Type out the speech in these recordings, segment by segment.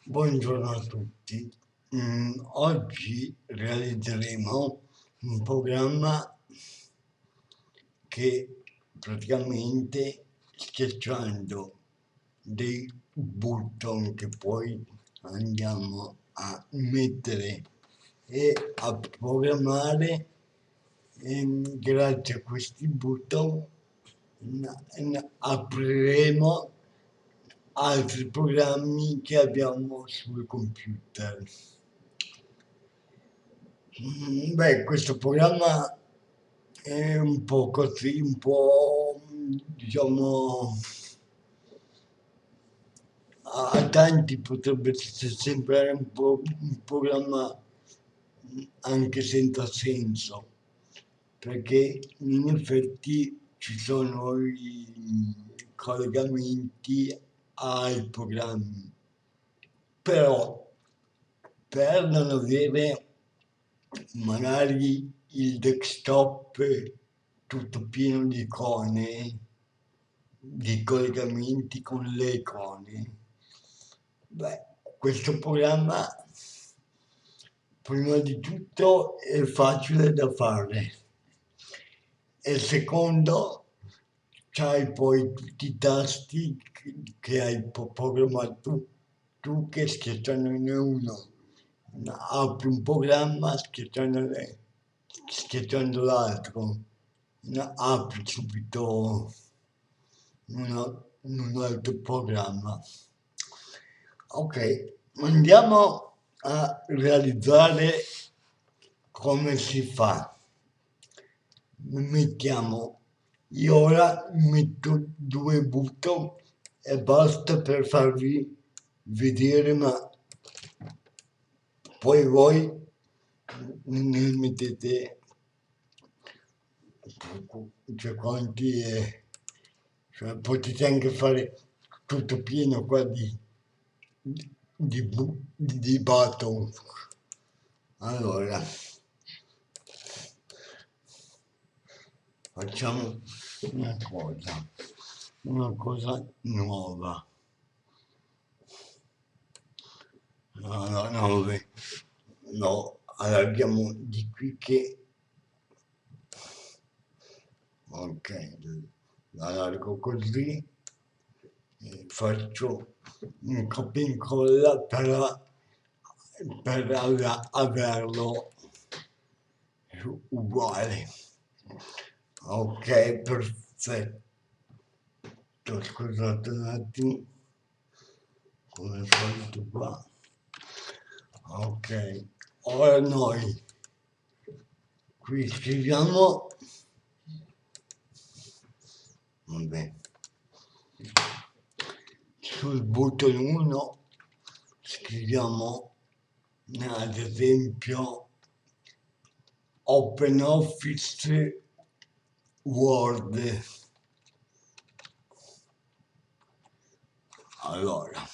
Buongiorno a tutti. Oggi realizzeremo un programma che praticamente schiacciando dei button che poi andiamo a mettere e a programmare, grazie a questi button apriremo altri programmi che abbiamo sul computer. Questo programma è un po' così, un po' diciamo, a tanti potrebbe sembrare un po' un programma anche senza senso, perché in effetti ci sono i collegamenti ai programmi, però per non avere magari il desktop tutto pieno di icone, di collegamenti con le icone, questo programma prima di tutto è facile da fare e secondo c'hai poi tutti i tasti che hai programmato tu che schiacciandone uno apri un programma schiacciando l'altro, apri subito un altro programma. Ok, andiamo a realizzare come si fa. Io ora metto due button e basta per farvi vedere, ma poi voi ne mettete cioè quanti cioè potete anche fare tutto pieno qua di button. Allora, facciamo una cosa nuova. No, no, allarghiamo di qui che ok, l'allargo così e faccio un copia e incolla per averlo uguale. Ok, perfetto. Scusate un attimo, come al solito qua. Ok, ora noi qui scriviamo, vabbè, sul button 1 scriviamo ad esempio Open Office Word. Allora,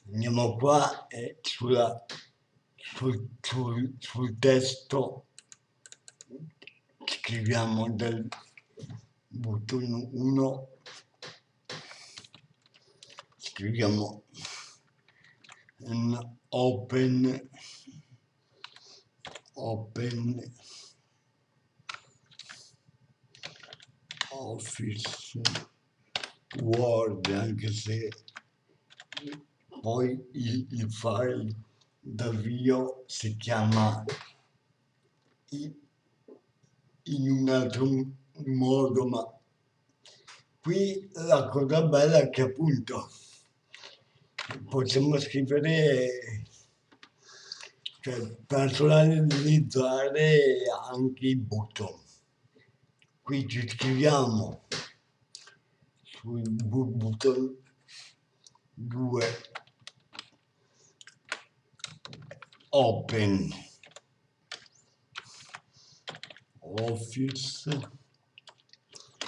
andiamo qua e sul testo scriviamo del bottone 1, scriviamo un open office Word, anche se poi il file d'avvio si chiama in un altro modo, ma qui la cosa bella è che appunto possiamo scrivere, cioè personalizzare anche i button. Qui ci scriviamo sul button 2 open office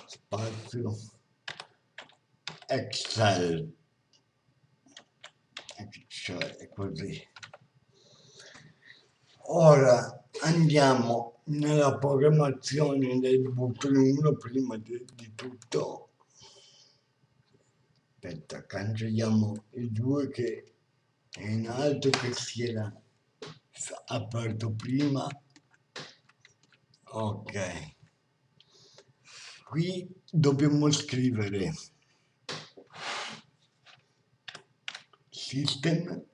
spazio Excel, cioè così. Ora andiamo nella programmazione del bottone 1 prima di tutto. Aspetta, cancelliamo i due che è in alto che si era aperto prima. Ok. Qui dobbiamo scrivere system,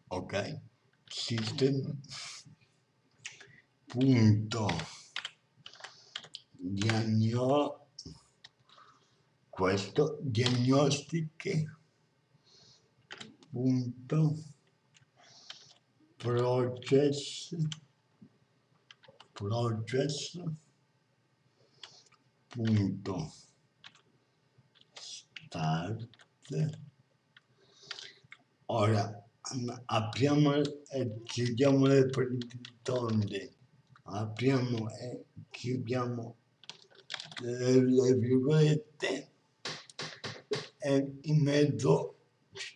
ok, system punto questo diagnostiche punto process punto start. Ora apriamo e chiudiamo le tonde, apriamo e chiudiamo le virgolette e in mezzo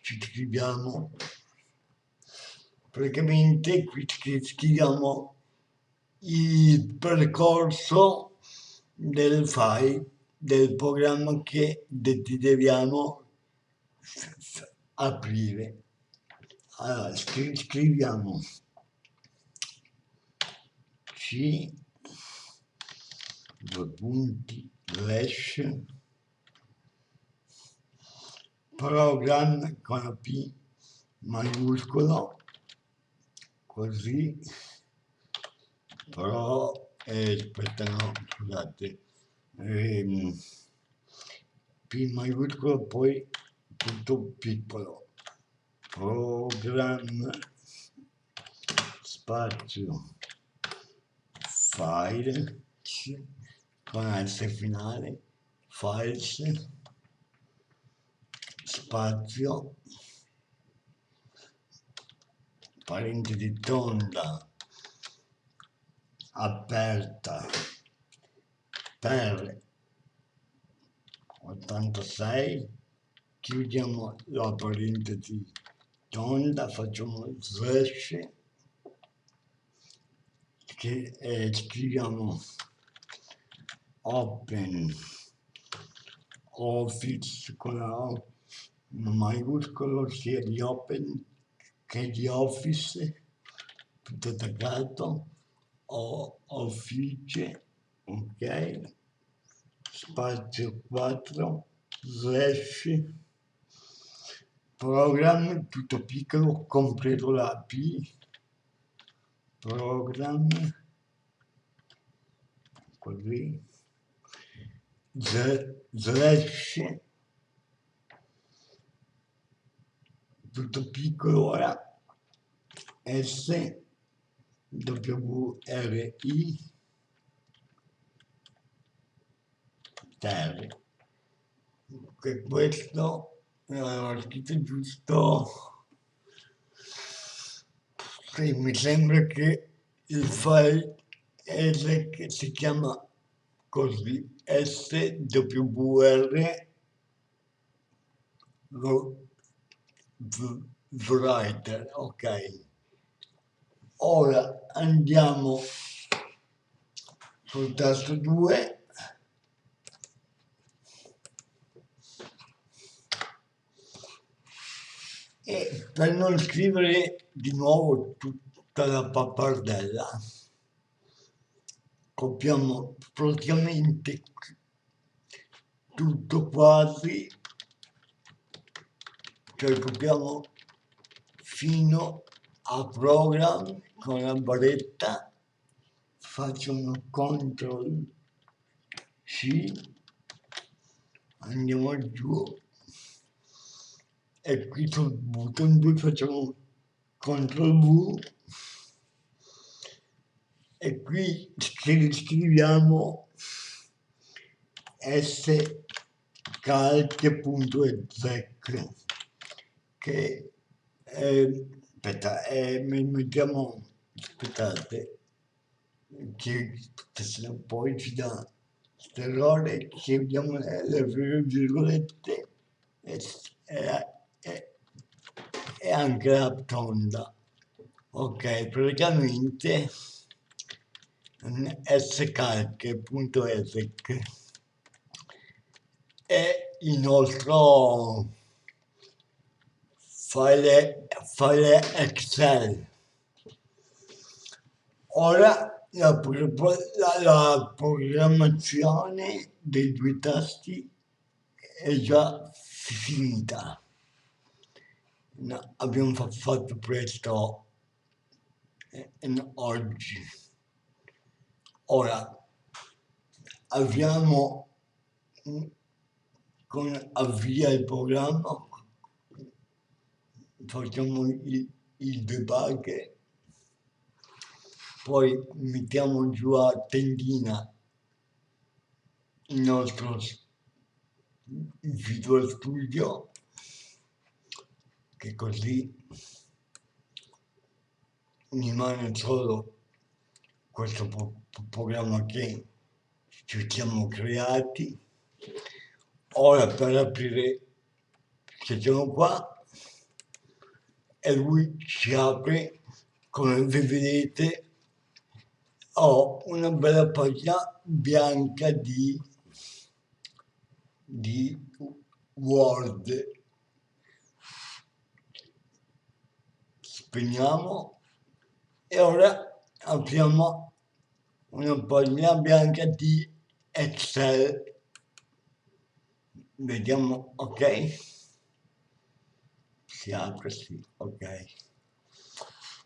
ci scriviamo, praticamente qui scriviamo il percorso del file, del programma che desideriamo aprire. Allora, scriviamo C, due punti, slash, program con la P maiuscolo, così, aspetta no, scusate, P maiuscolo poi tutto piccolo, program, spazio, file, con S finale, files, spazio, parentesi tonda, aperta, per 86, chiudiamo la parentesi tonda, facciamo slash, che scriviamo open office con la O maiuscolo sia di open che di office, tutto attaccato, o office, ok, spazio 4, slash, program, tutto piccolo, compreso la P, program, così, slash, tutto piccolo ora, S, WRI, ter, che questo ho scritto giusto, sì, mi sembra che il file S che si chiama così, SWR writer, ok. Ora andiamo sul tasto 2 e per non scrivere di nuovo tutta la pappardella copiamo praticamente tutto quasi, cioè copiamo fino a program con la barretta, faccio un CTRL C, andiamo giù e qui sul button 2 facciamo CTRL V e qui scriviamo scalc.exec che aspetta, mettiamo, aspettate, che se no poi ci dà questo errore, chiudiamo le virgolette e anche la tonda. Ok, praticamente scalc.esec è il nostro file Excel. Ora la programmazione dei due tasti è già finita. No, abbiamo fatto presto oggi. Ora abbiamo con avvia il programma, facciamo il debug, poi mettiamo giù a tendina il nostro Visual Studio, che così rimane solo questo programma che ci siamo creati. Ora per aprire, siamo qua e lui ci apre, come vedete, ho una bella pagina bianca di Word. Spegniamo e ora apriamo una pagina bianca di Excel. Vediamo, ok? Si apre, sì, ok.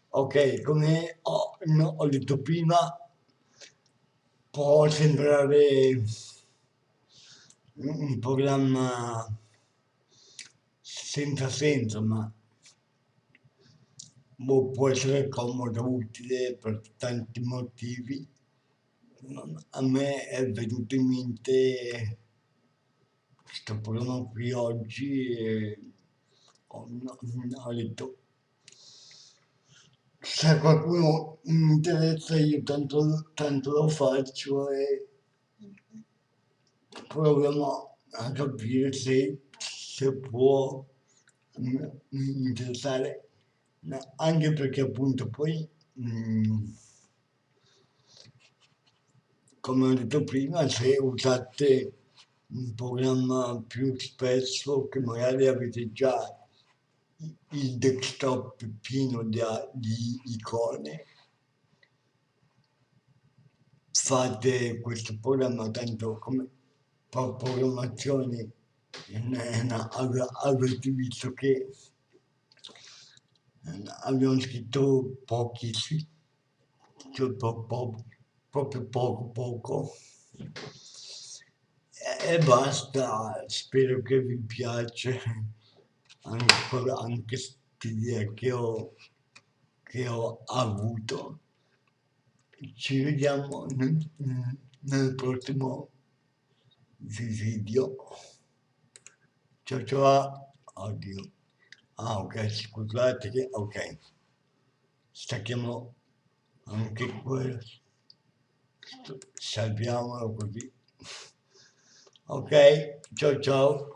Ok, come ho detto prima, può sembrare un programma senza senso, ma può essere comodo, utile per tanti motivi. A me è venuto in mente questo programma qui oggi e ho detto, se qualcuno mi interessa io tanto lo faccio e proviamo a capire se può interessare, anche perché appunto poi, come ho detto prima, se usate un programma più spesso che magari avete già il desktop pieno di icone, fate questo programma tanto come programmazione avete visto che abbiamo scritto pochi, cioè proprio poco. E basta, spero che vi piace anche quest'idea che ho avuto. Ci vediamo nel prossimo video. Ciao ciao. Oddio. Ah ok, scusate che ok. Stacchiamo anche quello. Salviamolo così. Ok, ciao ciao.